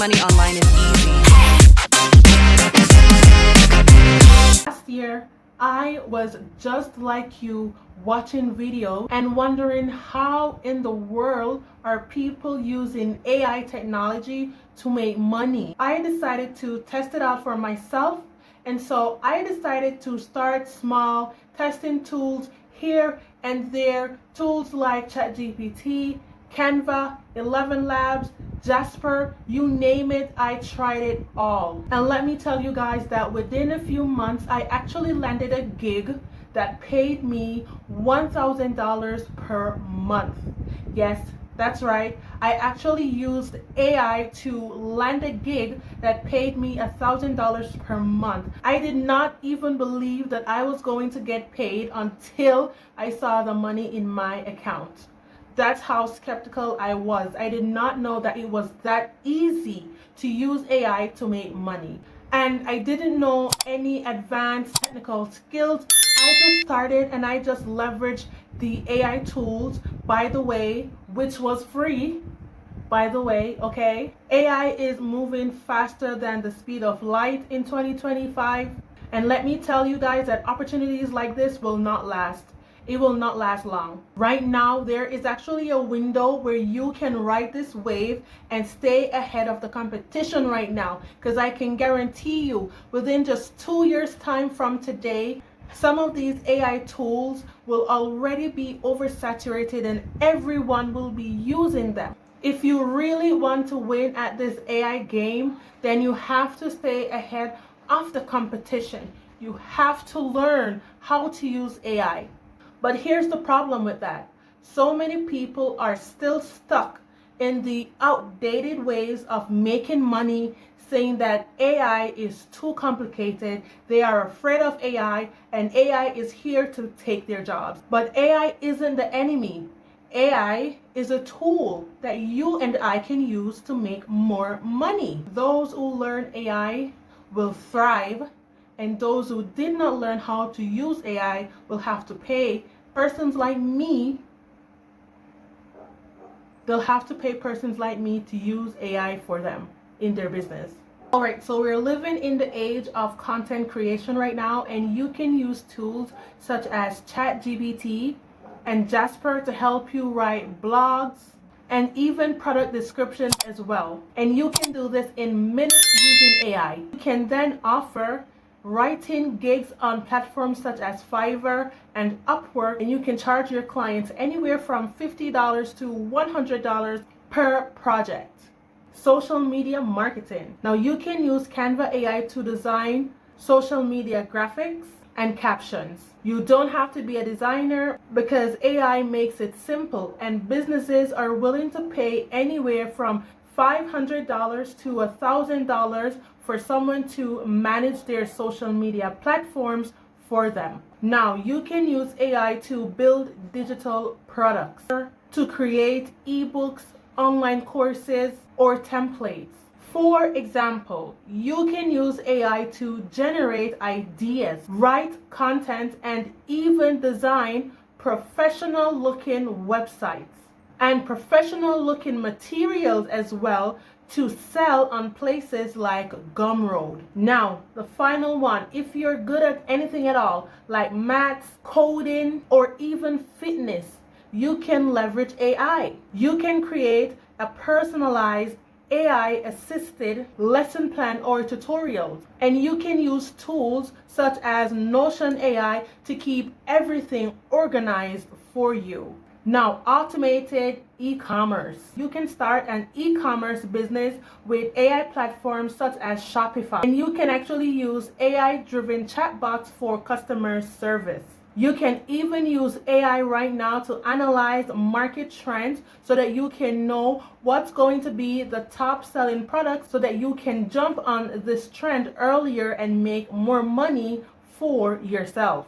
money online is easy. Last year, I was just like you watching videos and wondering how in the world are people using AI technology to make money. I decided to test it out for myself, and so I decided to start small, testing tools here and there, tools like ChatGPT, Canva, 11 Labs, Jasper, you name it, I tried it all. And let me tell you guys that within a few months, I actually landed a gig that paid me $1,000 per month. Yes, that's right. I actually used AI to land a gig that paid me $1,000 per month. I did not even believe that I was going to get paid until I saw the money in my account. That's how skeptical I was. I did not know that it was that easy to use AI to make money. And I didn't know any advanced technical skills. I just started and I just leveraged the AI tools, by the way, which was free. By the way, okay? AI is moving faster than the speed of light in 2025. And let me tell you guys that opportunities like this will not last. It will not last long. Right now, there is actually a window where you can ride this wave and stay ahead of the competition right now. Because I can guarantee you, within just 2 years' time from today, some of these AI tools will already be oversaturated and everyone will be using them. If you really want to win at this AI game, then you have to stay ahead of the competition. You have to learn how to use AI. But here's the problem with that. So many people are still stuck in the outdated ways of making money, saying that AI is too complicated. They are afraid of AI and AI is here to take their jobs. But AI isn't the enemy. AI is a tool that you and I can use to make more money. Those who learn AI will thrive, and those who did not learn how to use AI will have to pay persons like me. They'll have to pay persons like me to use AI for them in their business. All right, so we're living in the age of content creation right now, and you can use tools such as ChatGPT and Jasper to help you write blogs and even product descriptions as well. And you can do this in minutes using AI. You can then offer writing gigs on platforms such as Fiverr and Upwork, and you can charge your clients anywhere from $50 to $100 per project. Social media marketing. Now you can use Canva AI to design social media graphics and captions. You don't have to be a designer because AI makes it simple, and businesses are willing to pay anywhere from $500 to $1,000 for someone to manage their social media platforms for them. Now, you can use AI to build digital products, to create ebooks, online courses, or templates. For example, you can use AI to generate ideas, write content, and even design professional looking websites and professional looking materials as well to sell on places like Gumroad. Now, the final one, if you're good at anything at all, like maths, coding, or even fitness, you can leverage AI. You can create a personalized AI assisted lesson plan or tutorials, and you can use tools such as Notion AI to keep everything organized for you. Now, automated e-commerce. You can start an e-commerce business with AI platforms such as Shopify, and you can actually use AI-driven chatbots for customer service. You can even use AI right now to analyze market trends so that you can know what's going to be the top selling product so that you can jump on this trend earlier and make more money for yourself.